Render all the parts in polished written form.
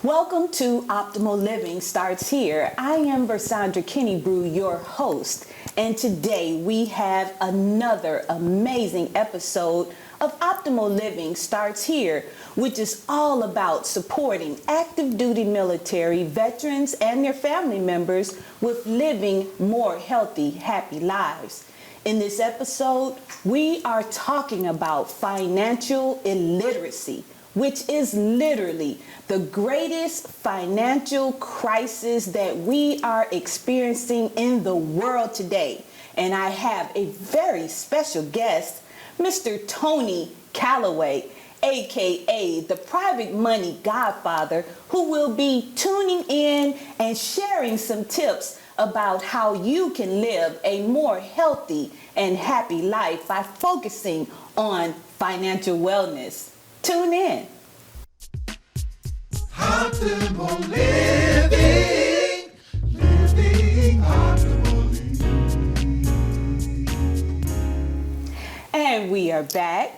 Welcome to Optimal Living Starts Here. I am Versandra Kennebrew, your host, and today we have another amazing episode of Optimal Living Starts Here, which is all about supporting active duty military veterans and their family members with living more healthy, happy lives. In this episode, we are talking about financial illiteracy, which is literally the greatest financial crisis that we are experiencing in the world today. And I have a very special guest, Mr. Tony Calloway, aka the Private Money Godfather, who will be tuning in and sharing some tips about how you can live a more healthy and happy life by focusing on financial wellness. Tune in. Optimal living, living optimally. And we are back.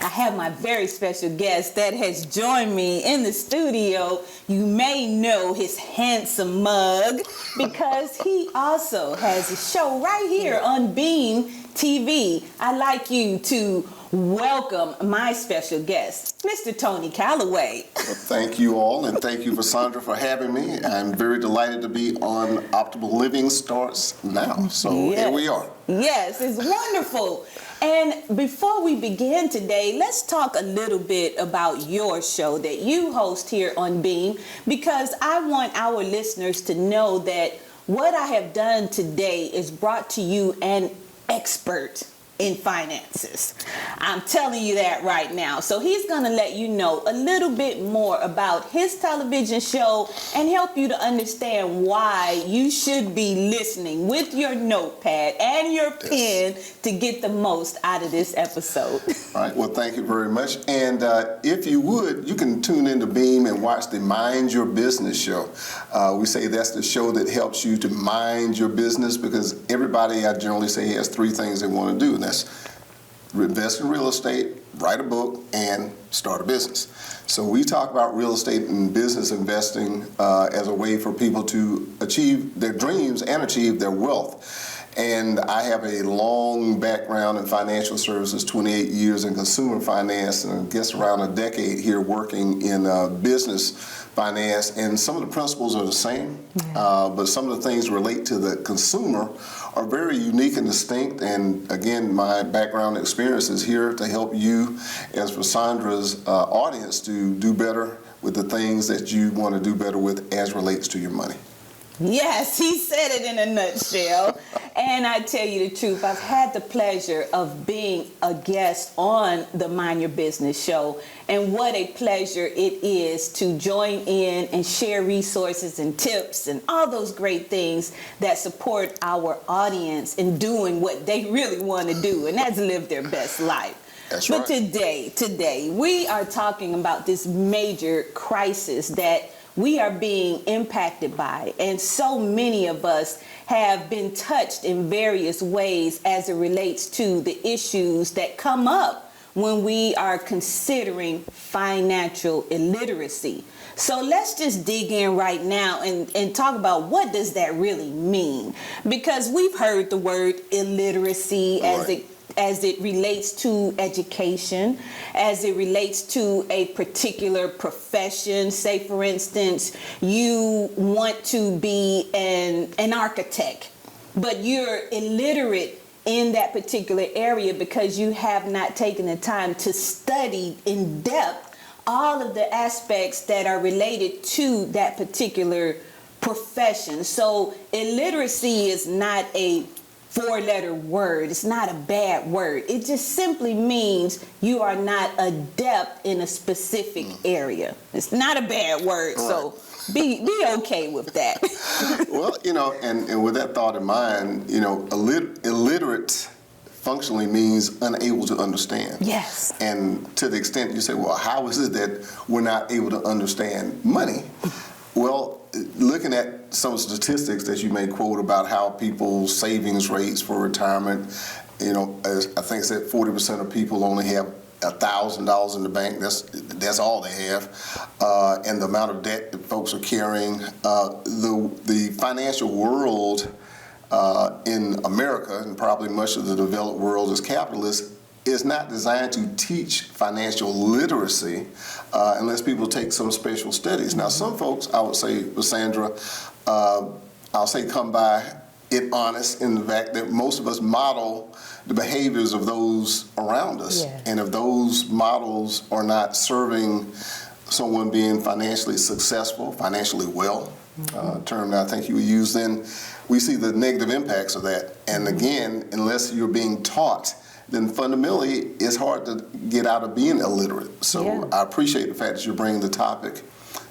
I have my very special guest that has joined me in the studio. You may know his handsome mug because he also has a show right here on Beam TV. I'd like you to welcome my special guest, Mr. Tony Calloway. Well, thank you all, and thank you, Versandra, for having me. I'm very delighted to be on Optimal Living Starts Now. So Here we are. Yes, it's wonderful. And before we begin today, let's talk a little bit about your show that you host here on Beam, because I want our listeners to know that what I have done today is brought to you an expert in finances. I'm telling you that right now. So he's going to let you know a little bit more about his television show and help you to understand why you should be listening with your notepad and your pen to get the most out of this episode. All right. Well, thank you very much. And if you would, you can tune into Beam and watch the Mind Your Business show. We say that's the show that helps you to mind your business, because everybody, I generally say, has three things they want to do. And that's invest in real estate, write a book, and start a business. So we talk about real estate and business investing as a way for people to achieve their dreams and achieve their wealth. And I have a long background in financial services, 28 years in consumer finance, and I guess around a decade here working in business finance. And some of the principles are the same, but some of the things relate to the consumer are very unique and distinct. And again, my background experience is here to help you, as Versandra's audience, to do better with the things that you want to do better with as relates to your money. Yes, he said it in a nutshell. And I tell you the truth, I've had the pleasure of being a guest on the Mind Your Business show. And what a pleasure it is to join in and share resources and tips and all those great things that support our audience in doing what they really want to do, and that's live their best life. That's but right. Today, we are talking about this major crisis that we are being impacted by, and so many of us have been touched in various ways as it relates to the issues that come up when we are considering financial illiteracy. So let's just dig in right now and talk about what does that really mean, because we've heard the word illiteracy as it relates to education, as it relates to a particular profession. Say, for instance, you want to be an architect, but you're illiterate in that particular area because you have not taken the time to study in depth all of the aspects that are related to that particular profession. So illiteracy is not a four-letter word. It's not a bad word. It just simply means you are not adept in a specific area. It's not a bad word, so be okay with that. Well, and with that thought in mind, illiterate functionally means unable to understand. Yes. And to the extent you say, well, how is it that we're not able to understand money? Well, looking at some statistics that you may quote about how people's savings rates for retirement, as I think it said 40% of people only have $1,000 in the bank. That's all they have, and the amount of debt that folks are carrying. The financial world in America, and probably much of the developed world is capitalist, is not designed to teach financial literacy unless people take some special studies. Now, some folks, I would say, Sandra, I'll say come by it honest in the fact that most of us model the behaviors of those around us. Yeah. And if those models are not serving someone being financially successful, financially well, term that I think you would use, then we see the negative impacts of that. And again, unless you're being taught, then fundamentally it's hard to get out of being illiterate. So Yeah. I appreciate the fact that you're bringing the topic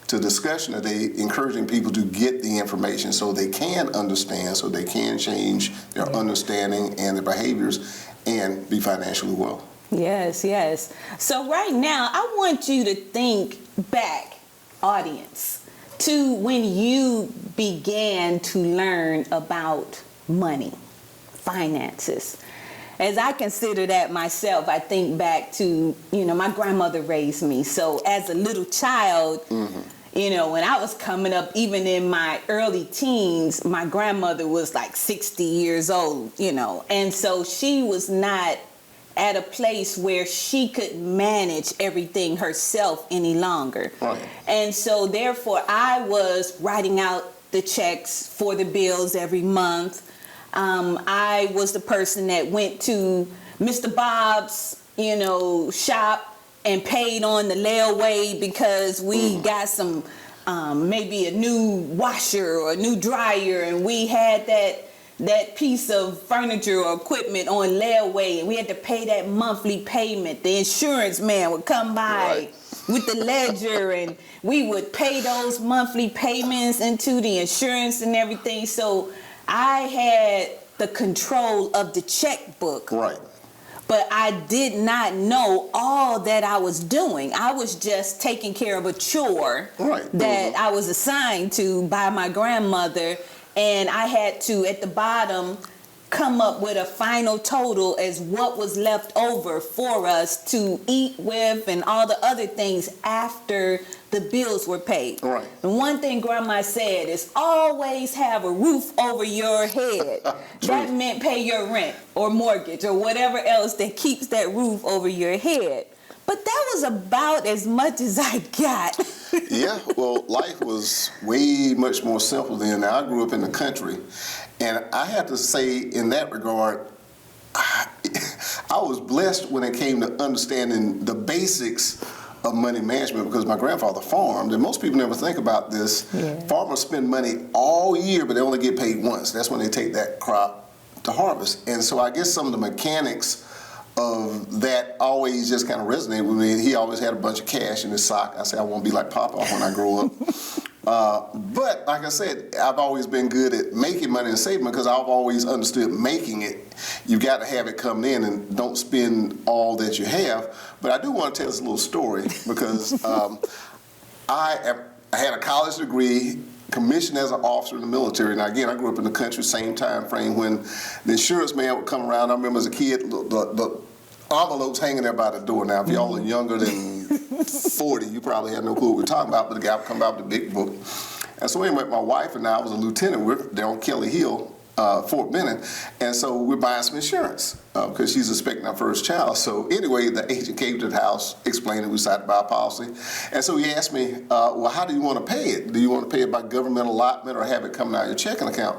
to discussion today, encouraging people to get the information so they can understand, so they can change their understanding and their behaviors and be financially well. Yes, yes. So right now, I want you to think back, audience, to when you began to learn about money, finances. As I consider that myself, I think back to, my grandmother raised me. So as a little child, when I was coming up, even in my early teens, my grandmother was like 60 years old, and so she was not at a place where she could manage everything herself any longer. Right. And so therefore I was writing out the checks for the bills every month. I was the person that went to Mr. Bob's, shop and paid on the layaway because we got some, maybe a new washer or a new dryer, and we had that piece of furniture or equipment on layaway, and we had to pay that monthly payment. The insurance man would come by with the ledger, and we would pay those monthly payments into the insurance and everything. So I had the control of the checkbook. Right. But I did not know all that I was doing. I was just taking care of a chore that I was assigned to by my grandmother, and I had to, at the bottom, come up with a final total as what was left over for us to eat with and all the other things after the bills were paid. Right. And one thing Grandma said is always have a roof over your head. That meant pay your rent or mortgage or whatever else that keeps that roof over your head. But that was about as much as I got. Yeah, well, life was way much more simple then. Now, I grew up in the country, and I have to say in that regard, I was blessed when it came to understanding the basics of money management because my grandfather farmed, and most people never think about this. Yeah. Farmers spend money all year, but they only get paid once. That's when they take that crop to harvest. And so I guess some of the mechanics of that always just kind of resonated with me. He always had a bunch of cash in his sock. I said, I want to be like Papa when I grow up. But like I said, I've always been good at making money and saving because I've always understood making it. You've got to have it come in and don't spend all that you have. But I do want to tell this little story because I had a college degree, commissioned as an officer in the military. Now again, I grew up in the country, same time frame when the insurance man would come around. I remember as a kid, the envelopes hanging there by the door. Now, if y'all are younger than 40, you probably have no clue what we're talking about, but the guy would come out with a big book. And so anyway, my wife and I was a lieutenant. We're there on Kelly Hill, Fort Benning, and so we're buying some insurance because she's expecting our first child. So anyway, the agent came to the house, explained that we decided to buy a policy. And so he asked me, well, how do you want to pay it? Do you want to pay it by government allotment or have it coming out of your checking account?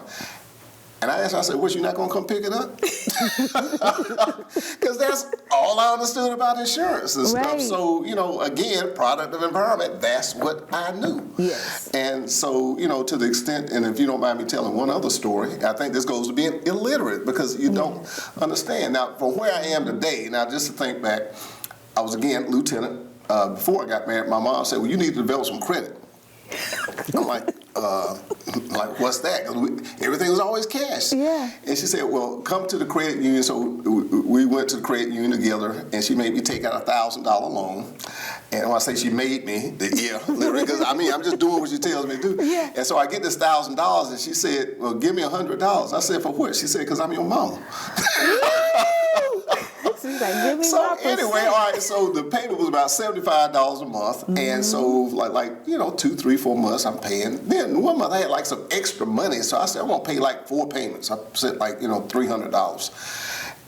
And I asked her, I said, what, you not going to come pick it up? Because that's all I understood about insurance and stuff. So, again, product of empowerment, that's what I knew. Yes. And so, to the extent, and if you don't mind me telling one other story, I think this goes to being illiterate because you don't understand. Now, from where I am today, now just to think back, I was, again, lieutenant. Before I got married, my mom said, well, you need to develop some credit. I'm like, what's that? 'Cause everything was always cash. Yeah. And she said, well, come to the credit union. So we went to the credit union together, and she made me take out a $1,000 loan. And when I say she made me, literally, because I'm just doing what she tells me to do. Yeah. And so I get this $1,000, and she said, well, give me $100. I said, for what? She said, because I'm your mama. She's like, give me So my anyway, percent. all right. So the payment was about $75 a month, and so like 2, 3, 4 months I'm paying. Then one month I had like some extra money, so I said I'm gonna pay like 4 payments. I said like $300,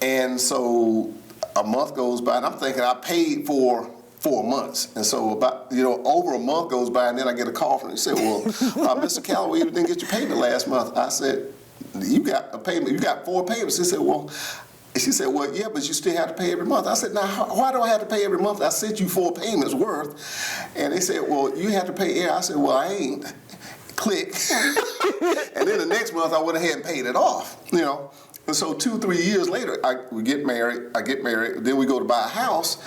and so a month goes by, and I'm thinking I paid for 4 months, and so about over a month goes by, and then I get a call from him. He said, "Well, Mr. Calloway, you didn't get your payment last month." I said, "You got a payment. You got 4 payments." He said, "Well." She said, "Well, yeah, but you still have to pay every month." I said, "Now, why do I have to pay every month? I sent you 4 payments worth." And they said, "Well, you have to pay every." I said, "Well, I ain't." Click. And then the next month I went ahead and paid it off, And so 2, 3 years later, we get married. I get married. Then we go to buy a house.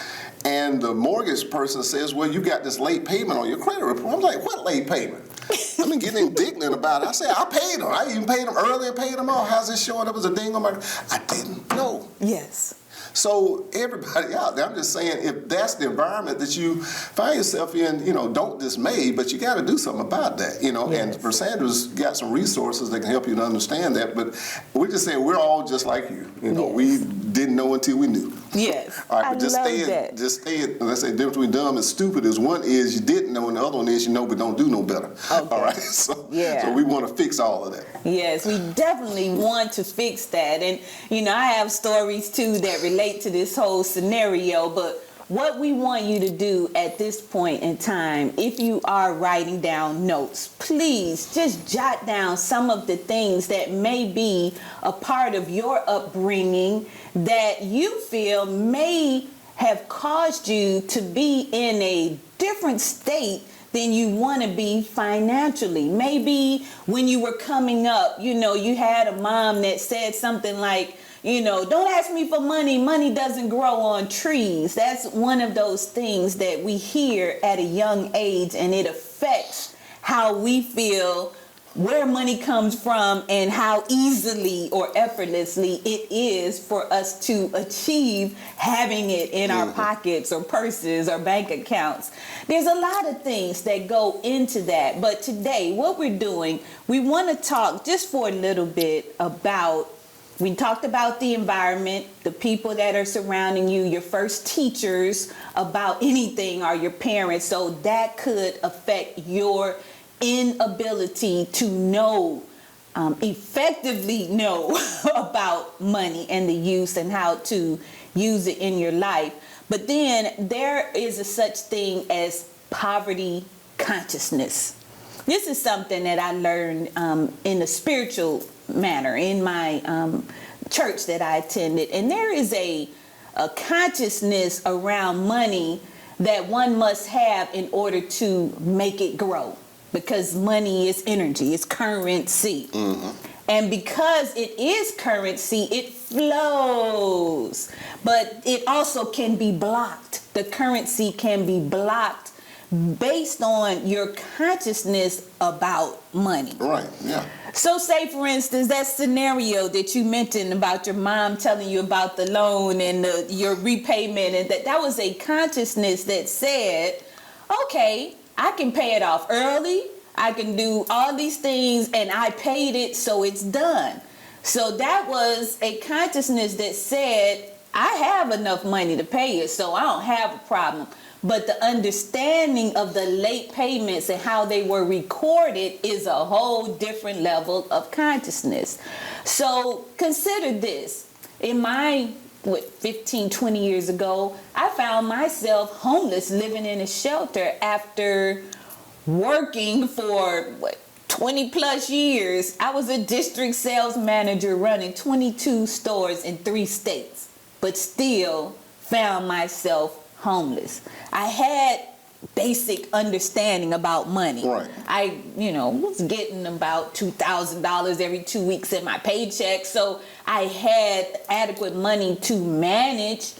And the mortgage person says, "Well, you got this late payment on your credit report." I'm like, "What late payment?" I've been getting indignant about it. I said, "I paid them. I even paid them early and paid them off. How's this showing up as a ding on my..." I didn't know. Yes. So everybody out there, I'm just saying, if that's the environment that you find yourself in, don't dismay, but you got to do something about that, Yes. And Versandra's got some resources that can help you to understand that. But we're just saying we're all just like you. Yes. We didn't know until we knew. Yes. All right, but I love that. just stay in. Let's say the difference between dumb and stupid is one is you didn't know, and the other one is you know but don't do no better. Okay. All right, so Yeah. we want to fix all of that. Yes, we definitely want to fix that. And, I have stories too that relate to this whole scenario. But what we want you to do at this point in time, if you are writing down notes, please just jot down some of the things that may be a part of your upbringing that you feel may have caused you to be in a different state than you want to be financially. Maybe when you were coming up, you had a mom that said something like, don't ask me for money. Money doesn't grow on trees. That's one of those things that we hear at a young age, and it affects how we feel, where money comes from, and how easily or effortlessly it is for us to achieve having it in our pockets or purses or bank accounts. There's a lot of things that go into that. But today, what we're doing, we want to talk just for a little bit about, we talked about the environment, the people that are surrounding you, your first teachers about anything are your parents. So that could affect your inability to effectively know about money and the use and how to use it in your life. But then there is a such thing as poverty consciousness. This is something that I learned in a spiritual manner in my church that I attended. And there is a consciousness around money that one must have in order to make it grow. Because money is energy, it's currency. And because it is currency, it flows. But it also can be blocked. The currency can be blocked based on your consciousness about money. Right, yeah. So say, for instance, that scenario that you mentioned about your mom telling you about the loan and your repayment, and that was a consciousness that said, okay, I can pay it off early, I can do all these things, and I paid it, so it's done. So that was a consciousness that said, I have enough money to pay it, so I don't have a problem. But the understanding of the late payments and how they were recorded is a whole different level of consciousness. So consider this. In my 15, 20 years ago, I found myself homeless, living in a shelter after working for 20 plus years. I was a district sales manager running 22 stores in 3 states, but still found myself homeless. I had basic understanding about money. Right. I, was getting about $2,000 every 2 weeks in my paycheck, so I had adequate money to manage.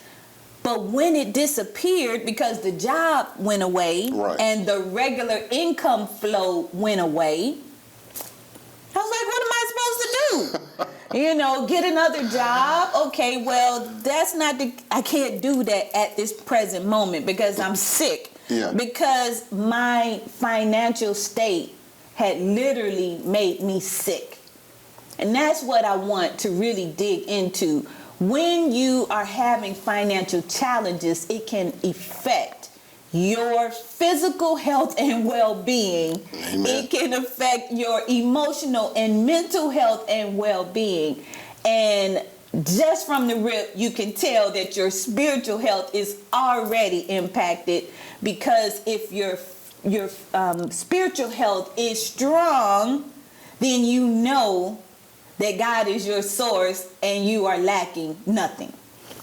But when it disappeared because the job went away Right. and the regular income flow went away, I was like, what am I supposed to do? Get another job? Okay, well, I can't do that at this present moment because I'm sick. Yeah. Because my financial state had literally made me sick. And that's what I want to really dig into. when you are having financial challenges, it can affect your physical health and well-being. Amen. It can affect your emotional and mental health and well-being. And just from the rip, you can tell that your spiritual health is already impacted, because if your spiritual health is strong, then you know that God is your source and you are lacking nothing.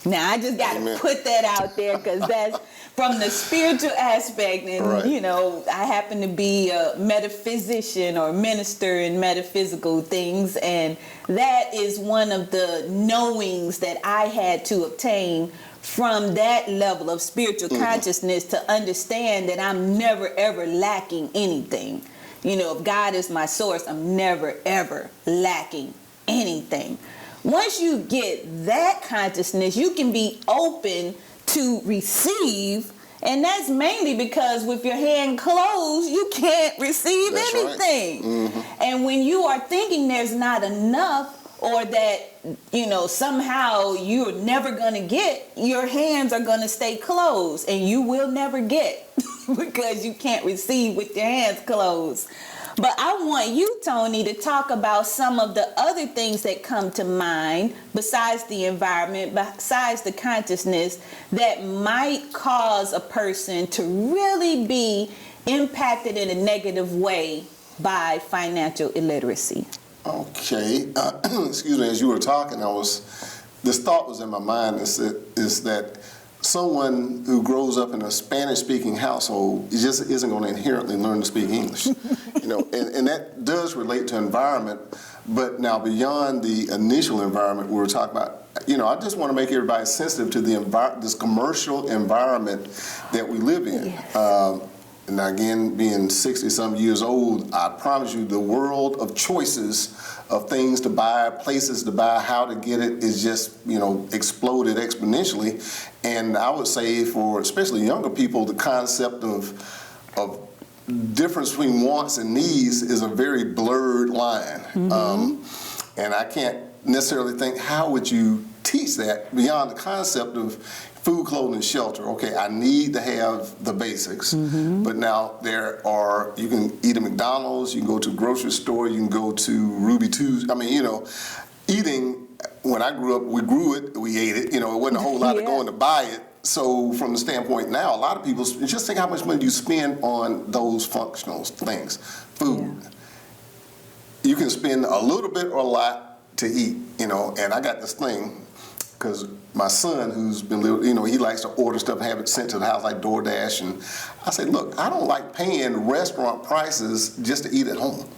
Now, I just got to put that out there, because that's from the spiritual aspect. And, right. you know, I happen to be a metaphysician or minister in metaphysical things. And that is one of the knowings that I had to obtain from that level of spiritual consciousness, to understand that I'm never, ever lacking anything. You know, if God is my source, I'm never, ever lacking anything. Once you get that consciousness, you can be open to receive. And that's mainly because with your hand closed, you can't receive anything. Right. And when you are thinking there's not enough, or that, you know, somehow you're never going to get, your hands are going to stay closed, and you will never get because you can't receive with your hands closed. But I want you, Tony, to talk about some of the other things that come to mind besides the environment, besides the consciousness, that might cause a person to really be impacted in a negative way by financial illiteracy. Okay. Excuse me, as you were talking, this thought was in my mind, is that someone who grows up in a Spanish-speaking household just isn't going to inherently learn to speak English. You know, and that does relate to environment. But now, beyond the initial environment we were talking about, you know, I just want to make everybody sensitive to this commercial environment that we live in. Yes. And again, being 60-some years old, I promise you, the world of choices of things to buy, places to buy, how to get it is just, you know, exploded exponentially. And I would say for especially younger people, the concept of difference between wants and needs is a very blurred line. Mm-hmm. And I can't necessarily think, how would you teach that beyond the concept of food, clothing, and shelter? Okay, I need to have the basics, but now you can eat at McDonald's, you can go to a grocery store, you can go to Ruby Tuesday. I mean, you know, eating, when I grew up, we grew it, we ate it, you know, it wasn't a whole lot of going to buy it. So from the standpoint now, a lot of people, just think how much money you spend on those functional things. Food. Yeah. You can spend a little bit or a lot to eat, you know, and I got this thing, because my son, who's been, you know, he likes to order stuff and have it sent to the house like DoorDash, and I say, look, I don't like paying restaurant prices just to eat at home,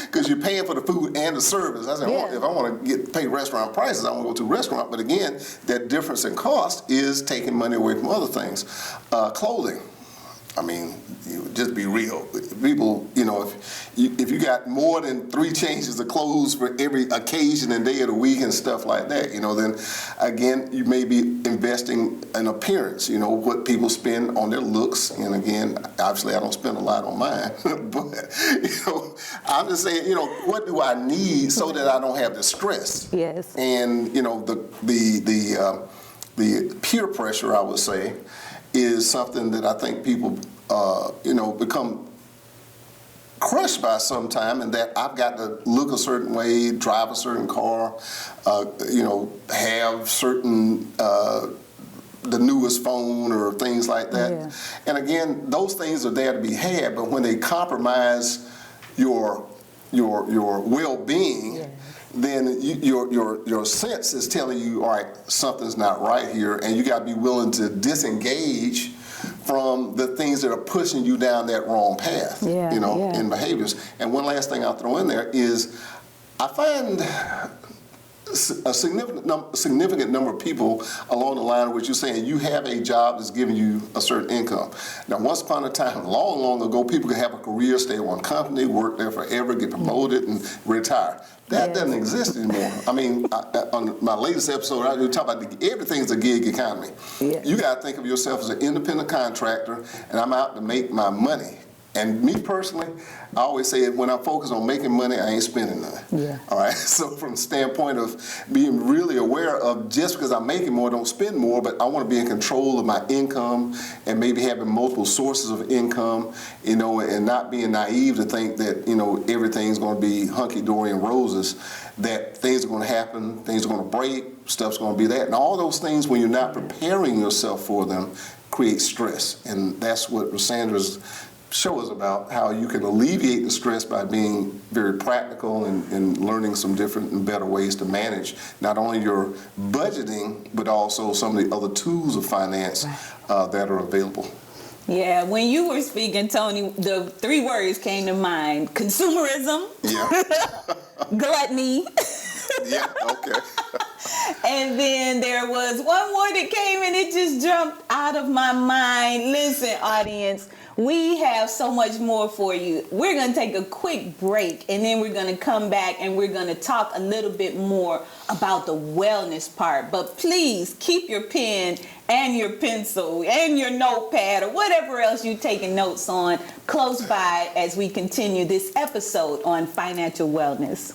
because you're paying for the food and the service. I said, if I want to pay restaurant prices, I want to go to a restaurant. But again, that difference in cost is taking money away from other things. Clothing. I mean, just be real. People, you know, if you got more than 3 changes of clothes for every occasion and day of the week and stuff like that, you know, then again, you may be investing in appearance, you know, what people spend on their looks. And again, obviously I don't spend a lot on mine, but, you know, I'm just saying, you know, what do I need so that I don't have the stress? Yes. And, you know, the peer pressure, I would say, is something that I think people, you know, become crushed by sometime, and that I've got to look a certain way, drive a certain car, you know, have certain, the newest phone or things like that. Yeah. And again, those things are there to be had, but when they compromise your well-being, yeah, then your sense is telling you, all right, something's not right here, and you got to be willing to disengage from the things that are pushing you down that wrong path, you know, in behaviors. And one last thing I'll throw in there is, I find a significant number of people along the line of what you're saying, you have a job that's giving you a certain income. Now, once upon a time, long, long ago, people could have a career, stay at one company, work there forever, get promoted, and retire. That doesn't exist anymore. I mean, on my latest episode, I was talking about everything's a gig economy. Yeah. You got to think of yourself as an independent contractor, and I'm out to make my money. And me personally, I always say when I focus on making money, I ain't spending none. Yeah. All right. So from the standpoint of being really aware of just because I'm making more, don't spend more, but I want to be in control of my income and maybe having multiple sources of income, and not being naive to think that, everything's going to be hunky-dory and roses, that things are going to happen, things are going to break, stuff's going to be that. And all those things, when you're not preparing yourself for them, create stress. And that's what Rassandra's show is about, how you can alleviate the stress by being very practical and learning some different and better ways to manage not only your budgeting, but also some of the other tools of finance that are available. Yeah, when you were speaking, Tony, the 3 words came to mind: consumerism, gluttony. Yeah, okay. And then there was one more that came and it just jumped out of my mind. Listen, audience, we have so much more for you. We're going to take a quick break and then we're going to come back and we're going to talk a little bit more about the wellness part. But please keep your pen and your pencil and your notepad or whatever else you're taking notes on close by as we continue this episode on financial wellness.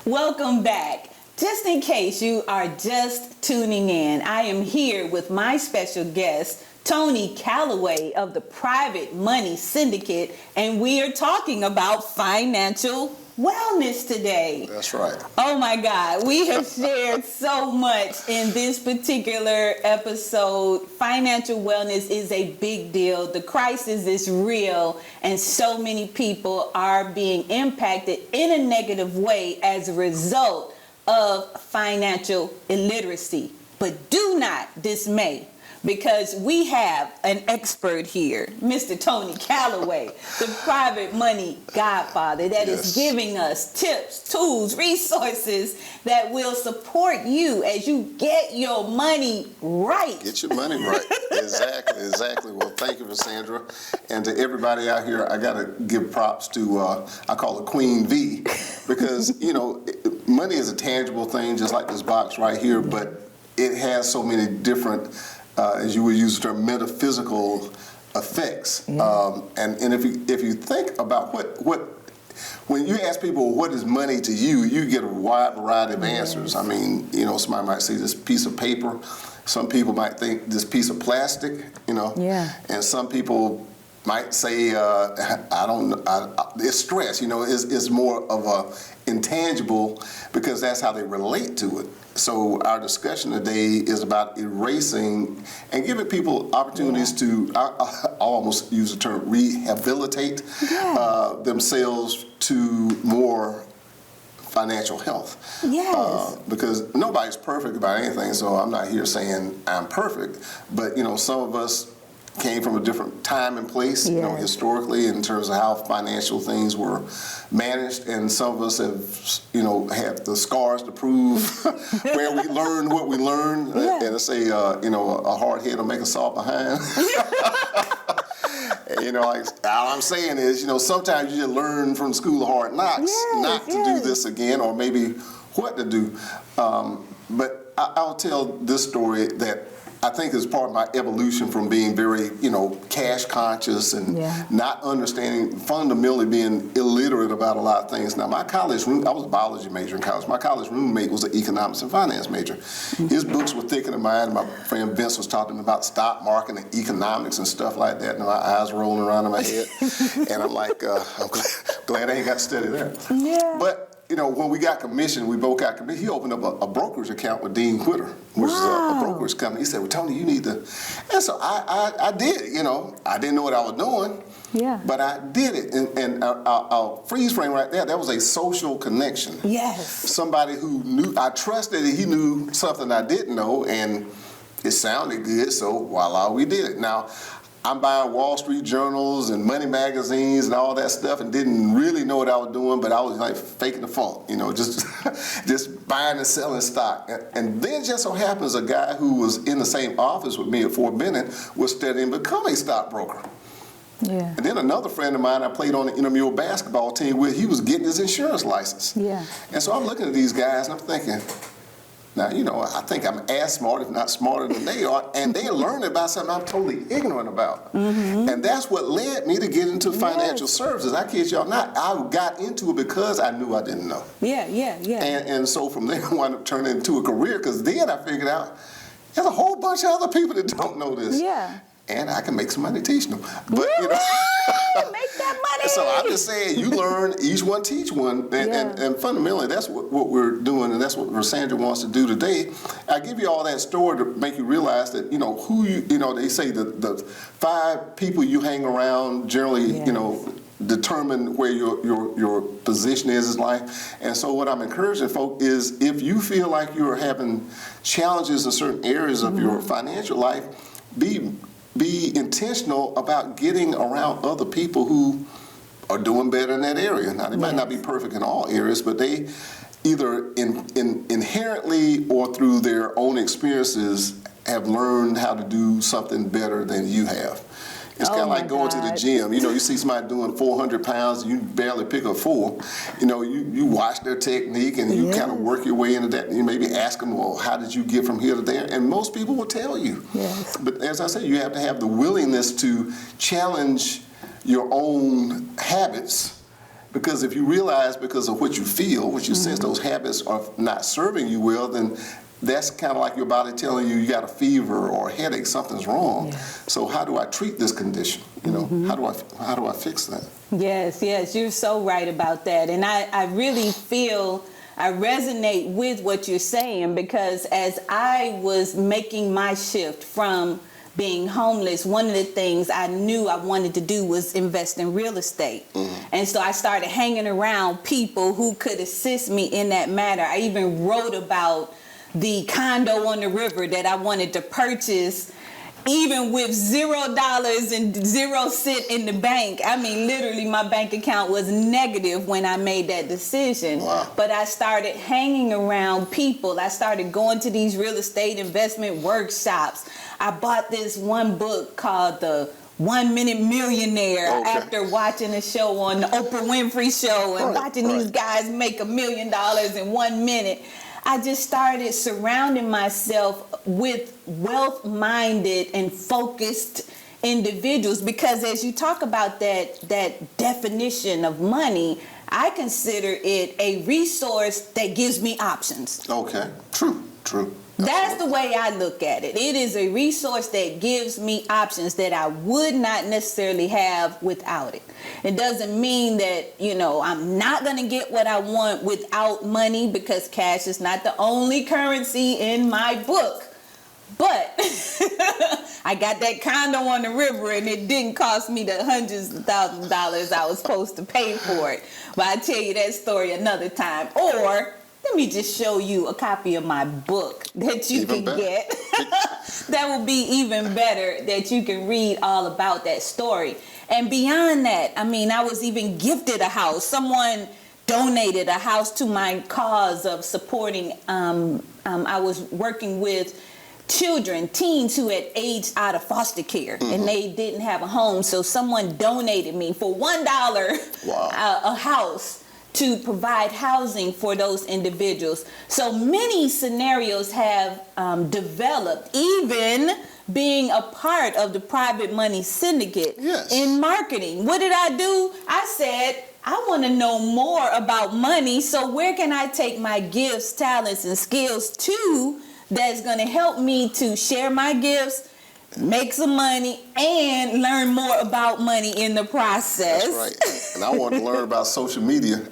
Welcome back. Just in case you are just tuning in, I am here with my special guest, Tony Calloway of the Private Money Syndicate, and we are talking about financial wellness today. That's right. Oh my God, we have shared so much in this particular episode. Financial wellness is a big deal. The crisis is real, and so many people are being impacted in a negative way as a result of financial illiteracy. But do not dismay, because we have an expert here, Mr. Tony Calloway, the private money godfather that is giving us tips, tools, resources that will support you as you get your money right. Get your money right. Exactly. Well, thank you, Cassandra. And to everybody out here, I got to give props to, I call it Queen V, because, money is a tangible thing, just like this box right here, but it has so many different as you would use the term, metaphysical effects. And if you think about what when you ask people what is money to you, you get a wide variety of answers. I mean, somebody might say this piece of paper. Some people might think this piece of plastic, and some people might say, I don't know, it's stress, it's more of a intangible, because that's how they relate to it. So our discussion today is about erasing and giving people opportunities to, I almost use the term, rehabilitate themselves to more financial health. Because nobody's perfect about anything, so I'm not here saying I'm perfect, but some of us came from a different time and place, historically, in terms of how financial things were managed, and some of us have, have the scars to prove where we learned what we learned, and to say, a hard head will make a soft behind. All I'm saying is, sometimes you just learn from the school of hard knocks not to do this again, or maybe what to do. But I'll tell this story that I think is part of my evolution from being very, cash conscious and not understanding, fundamentally being illiterate about a lot of things. Now, my college roommate, I was a biology major in college. My college roommate was an economics and finance major. His books were thicker than mine. My friend Vince was talking about stock market and economics and stuff like that, and my eyes rolling around in my head. And I'm like, I'm glad I ain't got to study that. But when we got commissioned, we both got commissioned. He opened up a brokerage account with Dean Quitter, which is a brokerage company. He said, well, Tony, you need to. And so I did it, I didn't know what I was doing, but I did it. And I'll freeze frame right there. That was a social connection. Somebody who knew, I trusted that he knew something I didn't know, and it sounded good, so voila, we did it. Now, I'm buying Wall Street journals and money magazines and all that stuff, and didn't really know what I was doing, but I was like faking the funk, you know, just just buying and selling stock. And then just so happens a guy who was in the same office with me at Fort Benning was studying to become a stockbroker. Yeah. And then another friend of mine I played on the intramural basketball team with, he was getting his insurance license. Yeah. And so I'm looking at these guys and I'm thinking, now, you know, I think I'm as smart, if not smarter than they are, and they're learning about something I'm totally ignorant about. Mm-hmm. And that's what led me to get into financial services. I kid y'all not, I got into it because I knew I didn't know. Yeah. And so from there, I wound up turning it into a career, because then I figured out there's a whole bunch of other people that don't know this. Yeah. And I can make some money teaching them. But, you know. Make that money. So I'm just saying, you learn, each one teach one, and fundamentally that's what we're doing, and that's what Rosandra wants to do today. I give you all that story to make you realize that, you know, they say the 5 people you hang around generally, you know, determine where your position is in life. And so what I'm encouraging folk is, if you feel like you're having challenges in certain areas of your financial life, be intentional about getting around other people who are doing better in that area. Now, they might not be perfect in all areas, but they either inherently or through their own experiences have learned how to do something better than you have. It's kind of like going to the gym. You know, you see somebody doing 400 pounds, and you barely pick up 4. You know, you watch their technique, and you kind of work your way into that. And you maybe ask them, well, how did you get from here to there? And most people will tell you. Yes. But as I say, you have to have the willingness to challenge your own habits. Because if you realize, because of what you feel, what you sense, those habits are not serving you well, then that's kind of like your body telling you got a fever or a headache, something's wrong. So how do I treat this condition? You know, how do I fix that? Yes, you're so right about that. And I really feel I resonate with what you're saying, because as I was making my shift from being homeless, one of the things I knew I wanted to do was invest in real estate. And so I started hanging around people who could assist me in that matter. I even wrote about the condo on the river that I wanted to purchase, even with $0 and 0 cent in the bank. I mean, literally, my bank account was negative when I made that decision. Wow. But I started hanging around people. I started going to these real estate investment workshops. I bought this one book called The 1 Minute Millionaire after watching a show on the Oprah Winfrey Show and watching these guys make $1 million in 1 minute. I just started surrounding myself with wealth-minded and focused individuals, because as you talk about that definition of money, I consider it a resource that gives me options. Okay, true. That's the way I look at it. It is a resource that gives me options that I would not necessarily have without it. It doesn't mean that, you know, I'm not going to get what I want without money, because cash is not the only currency in my book. But I got that condo on the river, and it didn't cost me the hundreds of thousands of dollars I was supposed to pay for it. But I'll tell you that story another time. Or let me just show you a copy of my book that you can get. That will be even better, that you can read all about that story. And beyond that, I mean, I was even gifted a house. Someone donated a house to my cause of supporting. I was working with teens who had aged out of foster care, and they didn't have a home. So someone donated me for $1 a house to provide housing for those individuals. So many scenarios have developed, even being a part of the private money syndicate in marketing. What did I do? I said, I want to know more about money, so where can I take my gifts, talents, and skills to that's going to help me to share my gifts, make some money, and learn more about money in the process. That's right. And I want to learn about social media.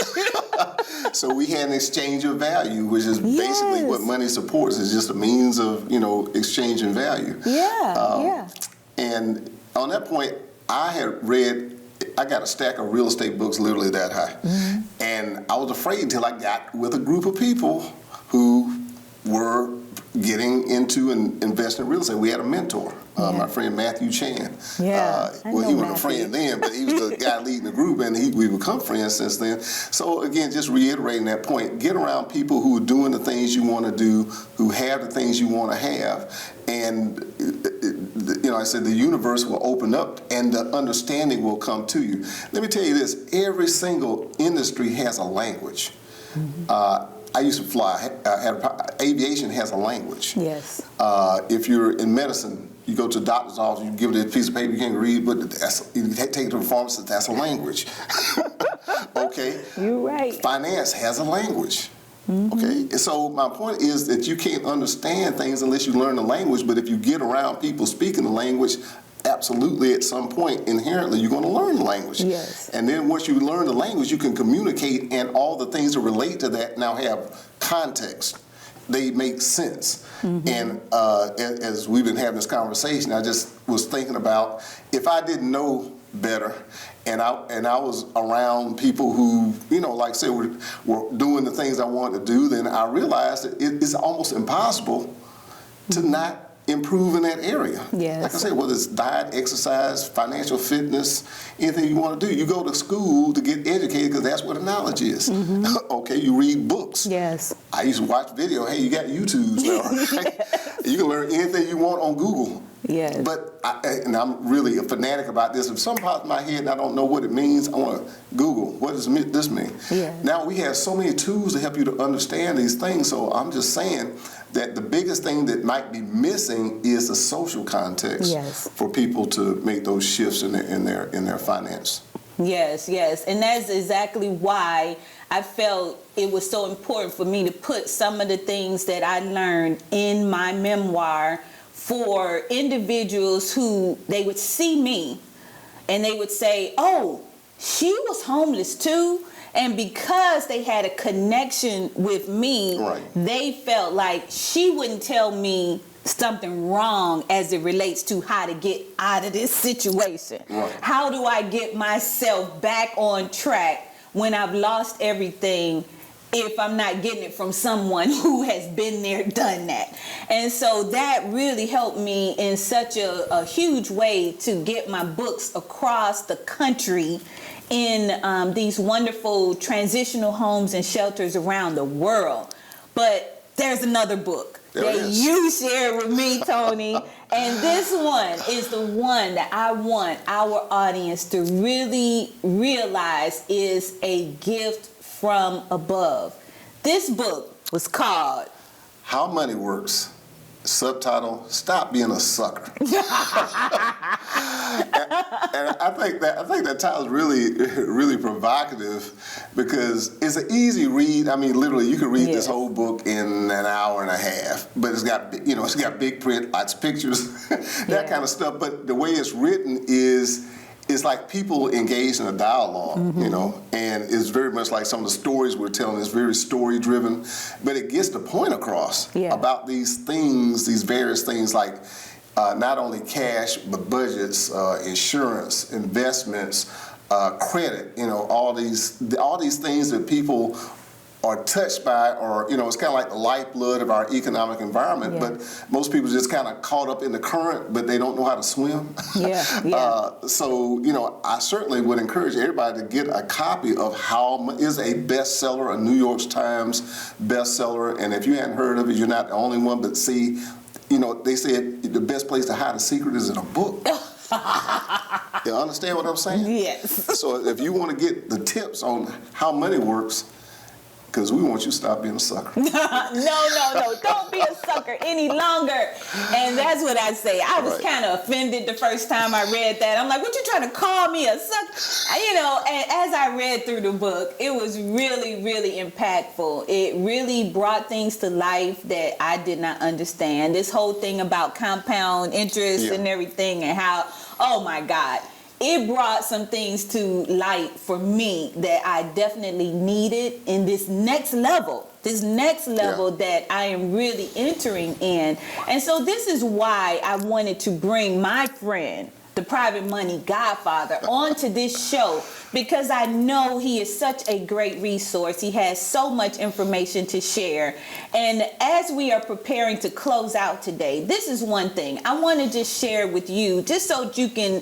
So we had an exchange of value, which is basically what money supports. It's just a means of, you know, exchanging value. And on that point, I got a stack of real estate books literally that high. And I was afraid until I got with a group of people who were getting into and investing in real estate. We had a mentor. my friend Matthew Chan. Yeah, I well, know he wasn't a Matthew. friend then, but he was the guy leading the group, and we become friends since then. So again, just reiterating that point, get around people who are doing the things you want to do, who have the things you want to have, and I said the universe will open up and the understanding will come to you. Let me tell you this, every single industry has a language. I used to fly. Aviation has a language. Yes. If you're in medicine, you go to the doctor's office, you give it a piece of paper you can't read, but you take it to a pharmacist, that's a language. Okay? You're right. Finance has a language. Okay? And so my point is that you can't understand things unless you learn the language, but if you get around people speaking the language, absolutely at some point inherently you're going to learn the language. Yes. And then once you learn the language, you can communicate, and all the things that relate to that now have context. They make sense. And as we've been having this conversation, I just was thinking about if I didn't know better, and I was around people who, like I said, were doing the things I wanted to do, then I realized that it's almost impossible to not improve in that area. Yes. Like I said, whether it's diet, exercise, financial fitness, anything you want to do, you go to school to get educated because that's where the knowledge is. Okay, you read books. Yes. I used to watch video. Hey, you got YouTube now, right? You can learn anything you want on Google. Yes. But I'm really a fanatic about this. If something pops in my head and I don't know what it means, I want to Google, what does this mean? Yeah. Now we have so many tools to help you to understand these things, so I'm just saying that the biggest thing that might be missing is the social context. Yes. For people to make those shifts in their finance. Yes, and that's exactly why I felt it was so important for me to put some of the things that I learned in my memoir for individuals who they would see me and they would say, oh, she was homeless too. And because they had a connection with me, Right. They felt like she wouldn't tell me something wrong as it relates to how to get out of this situation. Right. How do I get myself back on track when I've lost everything if I'm not getting it from someone who has been there, done that? And so that really helped me in such a huge way to get my books across the country in these wonderful transitional homes and shelters around the world. But there's another book that you shared with me, Tony. And this one is the one that I want our audience to really realize is a gift from above. This book was called How Money Works. Subtitle: Stop Being a Sucker. and I think that title is really provocative because it's an easy read. I mean, literally, you can read this whole book in an hour and a half. But it's got big print, lots of pictures, that kind of stuff. But the way it's written is. It's like people engaged in a dialogue, and it's very much like some of the stories we're telling. It's very story-driven, but it gets the point across about these things, these various things like not only cash, but budgets, insurance, investments, credit, all these things that people are touched by, or it's kind of like the lifeblood of our economic environment. But most people just kind of caught up in the current, but they don't know how to swim. So I certainly would encourage everybody to get a copy of How is a bestseller, a New York Times bestseller. And if you hadn't heard of it, you're not the only one. But see, they said the best place to hide a secret is in a book. You understand what I'm saying? Yes. So if you want to get the tips on how money works, because we want you to stop being a sucker. No. Don't be a sucker any longer. And that's what I say. I was kind of offended the first time I read that. I'm like, what you trying to call me a sucker? And as I read through the book, it was really, really impactful. It really brought things to life that I did not understand. This whole thing about compound interest and everything, and how, oh my God, it brought some things to light for me that I definitely needed in this next level that I am really entering in. And so this is why I wanted to bring my friend the Private Money Godfather, onto this show because I know he is such a great resource. He has so much information to share. And as we are preparing to close out today, this is one thing I want to just share with you, just so that you can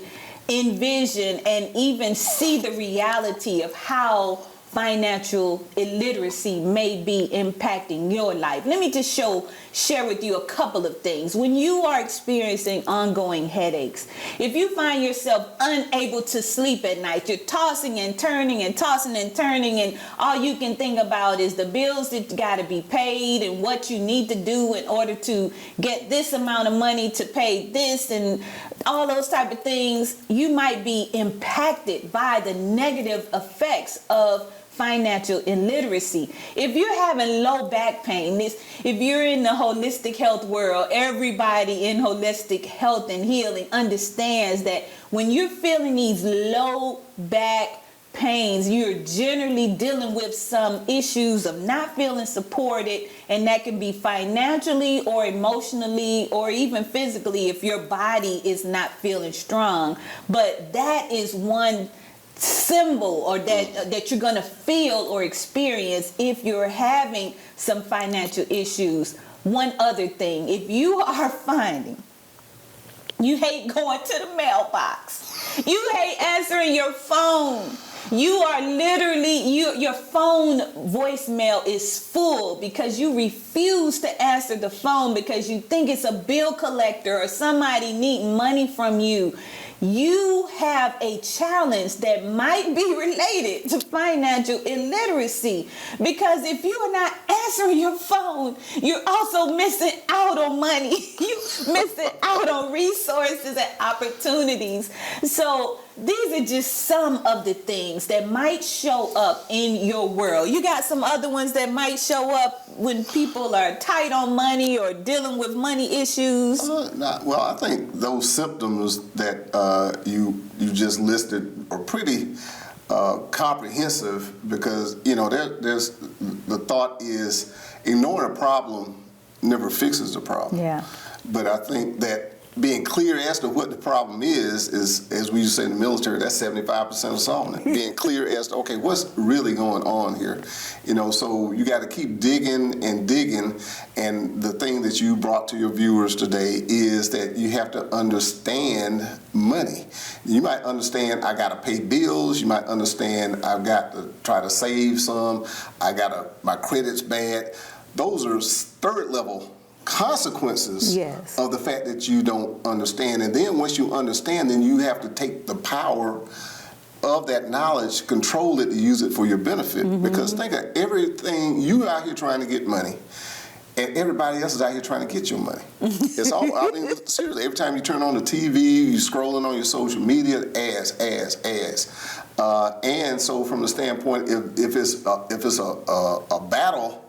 envision and even see the reality of how financial illiteracy may be impacting your life. Let me just share with you a couple of things. When you are experiencing ongoing headaches, if you find yourself unable to sleep at night, you're tossing and turning and tossing and turning, and all you can think about is the bills that got to be paid and what you need to do in order to get this amount of money to pay this and all those type of things, you might be impacted by the negative effects of financial illiteracy. If you're having low back pain, if you're in the holistic health world, everybody in holistic health and healing understands that when you're feeling these low back pains, you're generally dealing with some issues of not feeling supported, and that can be financially or emotionally or even physically if your body is not feeling strong. But that is one symbol or that you're going to feel or experience if you're having some financial issues. One other thing, if you are finding you hate going to the mailbox, you hate answering your phone, you are literally, your phone voicemail is full because you refuse to answer the phone because you think it's a bill collector or somebody needing money from you, you have a challenge that might be related to financial illiteracy. Because if you are not answering your phone, you're also missing out on money. You're missing out on resources and opportunities. So these are just some of the things that might show up in your world. You got some other ones that might show up when people are tight on money or dealing with money issues. Well, I think those symptoms that you just listed are pretty comprehensive because, there's the thought is ignoring a problem never fixes the problem. Yeah. But I think that being clear as to what the problem is, as we used to say in the military, that's 75% of solving it. Being clear as to, okay, what's really going on here? So you got to keep digging and digging. And the thing that you brought to your viewers today is that you have to understand money. You might understand I got to pay bills. You might understand I've got to try to save some. My credit's bad. Those are third level consequences of the fact that you don't understand. And then once you understand, then you have to take the power of that knowledge, control it, to use it for your benefit. Mm-hmm. Because think of everything, you out here trying to get money, and everybody else is out here trying to get your money. It's all, seriously, every time you turn on the TV, you're scrolling on your social media, ads. And so from the standpoint, if it's a battle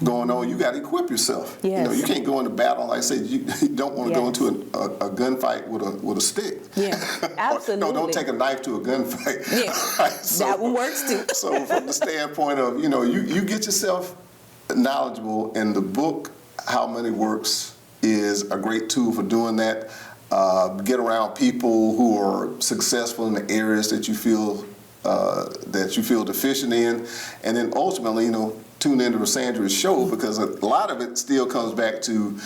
going on, you got to equip yourself. Yes. You can't go into battle. Like I said, you don't want to go into a gunfight with a stick. Yeah, absolutely. Don't take a knife to a gunfight. Yeah, right? That one works too. So from the standpoint of, you get yourself knowledgeable, and the book, How Money Works, is a great tool for doing that. Get around people who are successful in the areas that you feel deficient in, and then ultimately, tune into Rosandra's show, because a lot of it still comes back to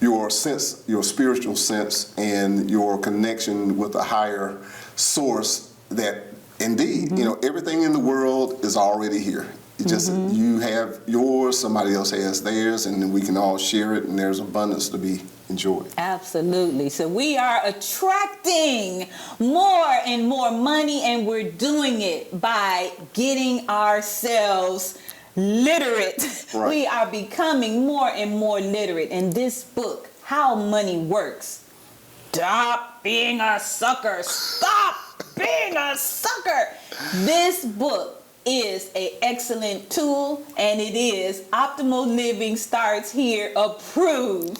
your sense, your spiritual sense, and your connection with a higher source that indeed, everything in the world is already here. It just, you have yours, somebody else has theirs, and then we can all share it, and there's abundance to be enjoyed. Absolutely. So we are attracting more and more money, and we're doing it by getting ourselves literate. Right. We are becoming more and more literate. And this book, How Money Works, stop being a sucker. Stop being a sucker. This book is an excellent tool, and it is Optimal Living Starts Here approved.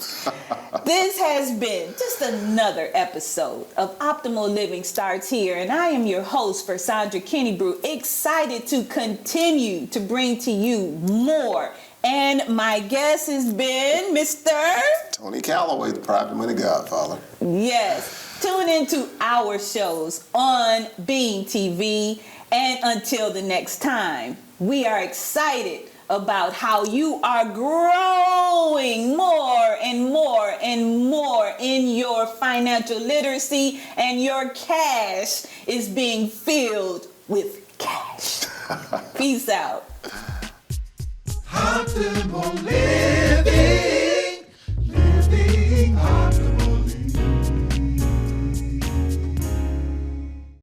This has been just another episode of Optimal Living Starts Here, and I am your host, Versandra Kennebrew, excited to continue to bring to you more. And my guest has been Mr. Tony Calloway, the Private Money Godfather. Yes. Tune into our shows on Beam TV. And until the next time, we are excited about how you are growing more and more and more in your financial literacy, and your cash is being filled with cash. Peace out. Optimal living.